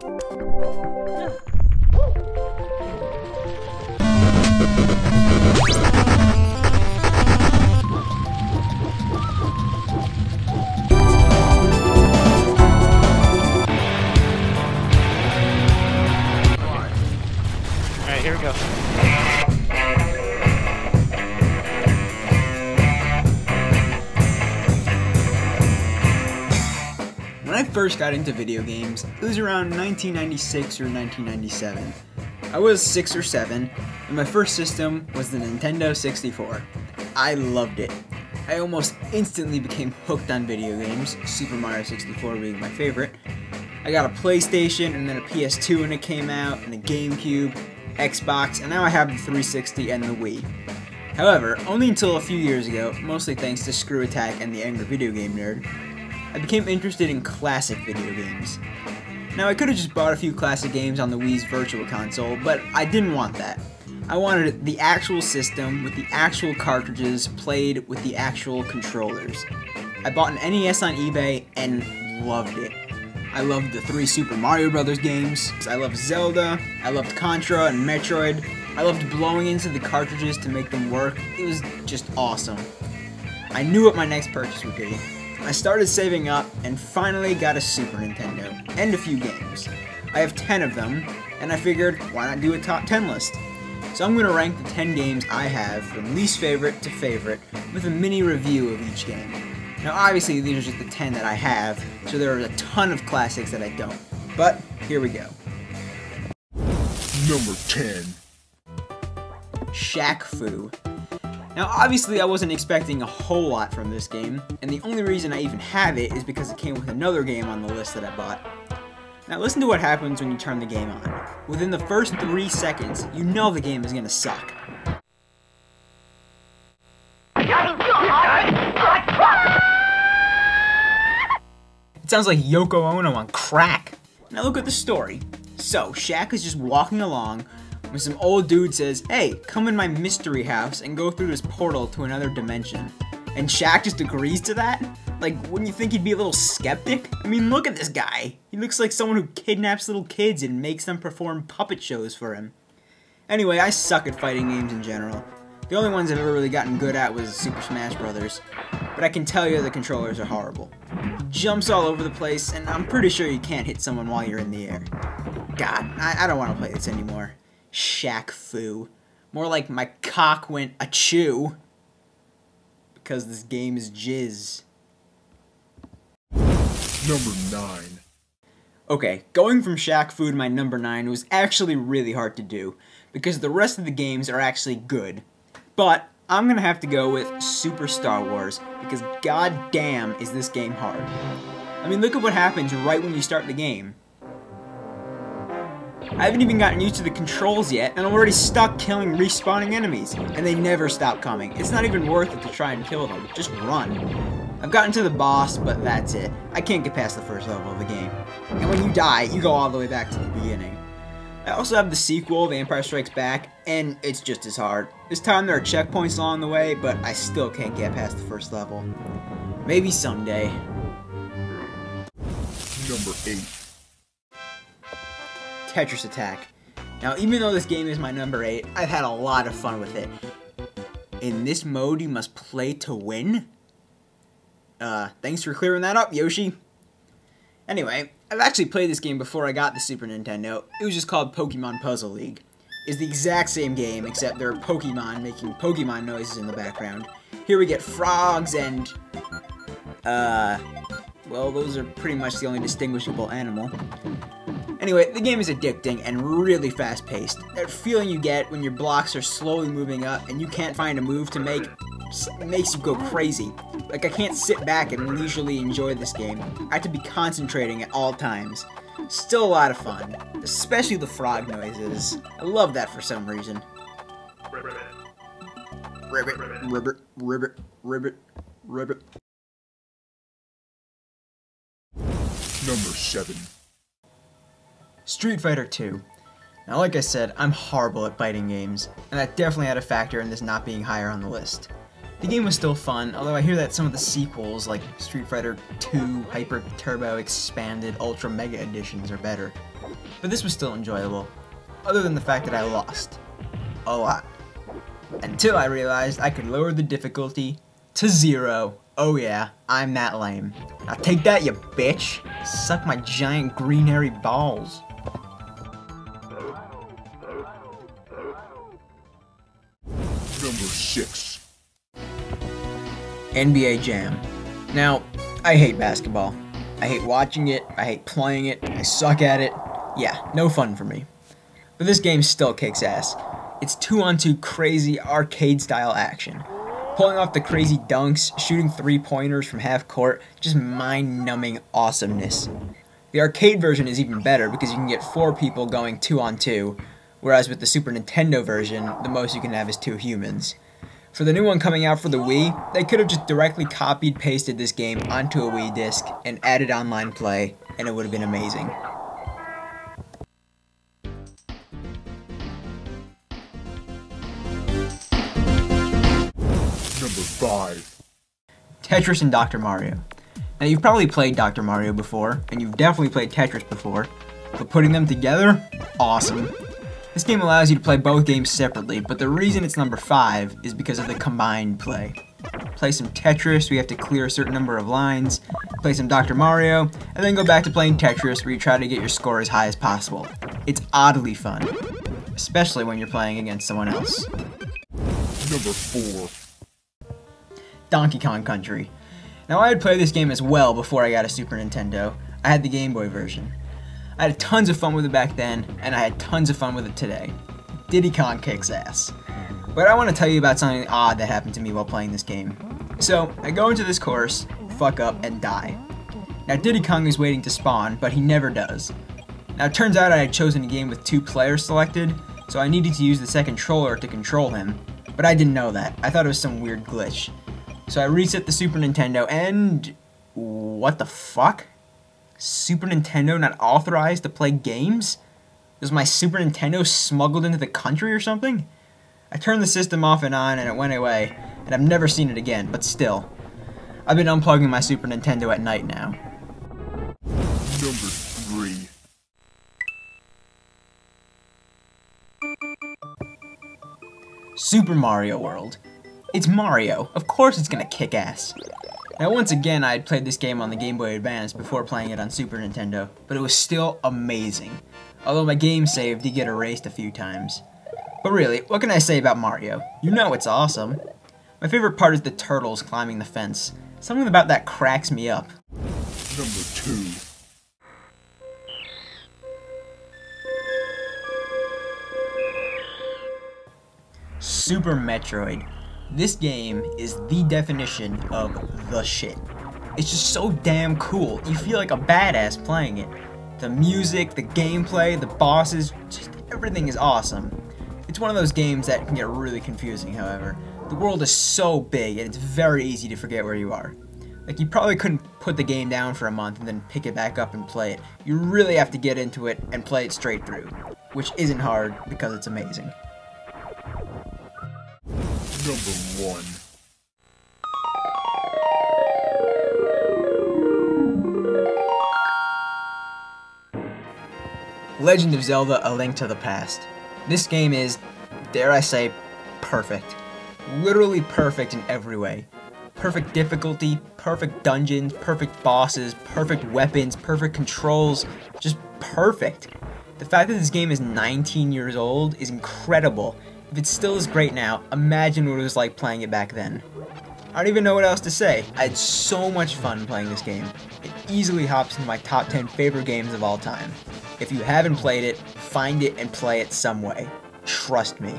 Alright, here we go. When I first got into video games, it was around 1996 or 1997. I was 6 or 7, and my first system was the Nintendo 64. I loved it. I almost instantly became hooked on video games, Super Mario 64 being my favorite. I got a PlayStation, and then a PS2 when it came out, and a GameCube, Xbox, and now I have the 360 and the Wii. However, only until a few years ago, mostly thanks to Screw Attack and the Angry Video Game Nerd, I became interested in classic video games. Now, I could have just bought a few classic games on the Wii's Virtual Console, but I didn't want that. I wanted the actual system with the actual cartridges played with the actual controllers. I bought an NES on eBay and loved it. I loved the 3 Super Mario Brothers games, I loved Zelda, I loved Contra and Metroid, I loved blowing into the cartridges to make them work. It was just awesome. I knew what my next purchase would be. I started saving up and finally got a Super Nintendo, and a few games. I have 10 of them, and I figured, why not do a top 10 list? So I'm going to rank the 10 games I have from least favorite to favorite, with a mini review of each game. Now obviously these are just the 10 that I have, so there are a ton of classics that I don't. But, here we go. Number 10. Shaq Fu. Now obviously I wasn't expecting a whole lot from this game, and the only reason I even have it is because it came with another game on the list that I bought. Now listen to what happens when you turn the game on. Within the first 3 seconds, you know the game is gonna suck. It sounds like Yoko Ono on crack. Now look at the story. So, Shaq is just walking along when some old dude says, "Hey, come in my mystery house and go through this portal to another dimension." And Shaq just agrees to that? Like, wouldn't you think he'd be a little skeptic? I mean, look at this guy. He looks like someone who kidnaps little kids and makes them perform puppet shows for him. Anyway, I suck at fighting games in general. The only ones I've ever really gotten good at was Super Smash Bros. But I can tell you the controllers are horrible. Jumps all over the place, and I'm pretty sure you can't hit someone while you're in the air. God, I don't want to play this anymore. Shaq Fu. More like my cock went achoo. Because this game is jizz. Number 9. Okay, going from Shaq Fu to my number 9 was actually really hard to do, because the rest of the games are actually good. But I'm gonna have to go with Super Star Wars, because goddamn is this game hard. I mean, look at what happens right when you start the game. I haven't even gotten used to the controls yet, and I'm already stuck killing respawning enemies, and they never stop coming. It's not even worth it to try and kill them, just run. I've gotten to the boss, but that's it. I can't get past the first level of the game. And when you die, you go all the way back to the beginning. I also have the sequel, The Empire Strikes Back, and it's just as hard. This time there are checkpoints along the way, but I still can't get past the first level. Maybe someday. Number 8. Tetris Attack. Now, even though this game is my number 8, I've had a lot of fun with it. In this mode, you must play to win? Thanks for clearing that up, Yoshi. Anyway, I've actually played this game before I got the Super Nintendo. It was just called Pokemon Puzzle League. It's the exact same game, except there are Pokemon making Pokemon noises in the background. Here we get frogs and, well, those are pretty much the only distinguishable animal. Anyway, the game is addicting and really fast-paced. That feeling you get when your blocks are slowly moving up and you can't find a move to make, it makes you go crazy. Like, I can't sit back and leisurely enjoy this game. I have to be concentrating at all times. Still a lot of fun, especially the frog noises. I love that for some reason. Ribbit, ribbit, ribbit, ribbit, ribbit. Number 7. Street Fighter 2. Now, like I said, I'm horrible at fighting games, and that definitely had a factor in this not being higher on the list. The game was still fun, although I hear that some of the sequels, like Street Fighter 2 Hyper Turbo Expanded Ultra Mega Editions, are better. But this was still enjoyable, other than the fact that I lost. A lot. Until I realized I could lower the difficulty to 0. Oh yeah, I'm that lame. Now take that, you bitch! Suck my giant green hairy balls. Number 6. NBA Jam. Now, I hate basketball. I hate watching it, I hate playing it, I suck at it. Yeah, no fun for me. But this game still kicks ass. It's 2-on-2 crazy arcade-style action. Pulling off the crazy dunks, shooting three-pointers from half court, just mind-numbing awesomeness. The arcade version is even better because you can get 4 people going 2-on-2, whereas with the Super Nintendo version, the most you can have is 2 humans. For the new one coming out for the Wii, they could have just directly copied-pasted this game onto a Wii disc and added online play, and it would have been amazing. Number 5. Tetris and Dr Mario. Now you've probably played Dr Mario before, and you've definitely played Tetris before, but putting them together, awesome. This game allows you to play both games separately, but the reason it's number 5 is because of the combined play. Play some Tetris, where you have to clear a certain number of lines, play some Dr. Mario, and then go back to playing Tetris, where you try to get your score as high as possible. It's oddly fun, especially when you're playing against someone else. Number 4. Donkey Kong Country. Now I had played this game as well before I got a Super Nintendo. I had the Game Boy version. I had tons of fun with it back then, and I had tons of fun with it today. Diddy Kong kicks ass. But I want to tell you about something odd that happened to me while playing this game. So, I go into this course, fuck up, and die. Now Diddy Kong is waiting to spawn, but he never does. Now it turns out I had chosen a game with 2 players selected, so I needed to use the second controller to control him, but I didn't know that. I thought it was some weird glitch. So I reset the Super Nintendo and... what the fuck? Super Nintendo not authorized to play games? Was my Super Nintendo smuggled into the country or something? I turned the system off and on and it went away, and I've never seen it again, but still. I've been unplugging my Super Nintendo at night now. Number 3. Super Mario World. It's Mario. Of course it's gonna kick ass. Now once again I had played this game on the Game Boy Advance before playing it on Super Nintendo, but it was still amazing. Although my game save did get erased a few times. But really, what can I say about Mario? You know it's awesome. My favorite part is the turtles climbing the fence. Something about that cracks me up. Number 2. Super Metroid. This game is the definition of the shit. It's just so damn cool. You feel like a badass playing it. The music, the gameplay, the bosses, just everything is awesome. It's one of those games that can get really confusing, however. The world is so big and it's very easy to forget where you are. Like, you probably couldn't put the game down for a month and then pick it back up and play it. You really have to get into it and play it straight through, which isn't hard because it's amazing. Number 1. Legend of Zelda: A Link to the Past. This game is, dare I say, perfect. Literally perfect in every way. Perfect difficulty, perfect dungeons, perfect bosses, perfect weapons, perfect controls, just perfect. The fact that this game is 19 years old is incredible. If it still is great now, imagine what it was like playing it back then. I don't even know what else to say. I had so much fun playing this game. It easily hops into my top 10 favorite games of all time. If you haven't played it, find it and play it some way. Trust me.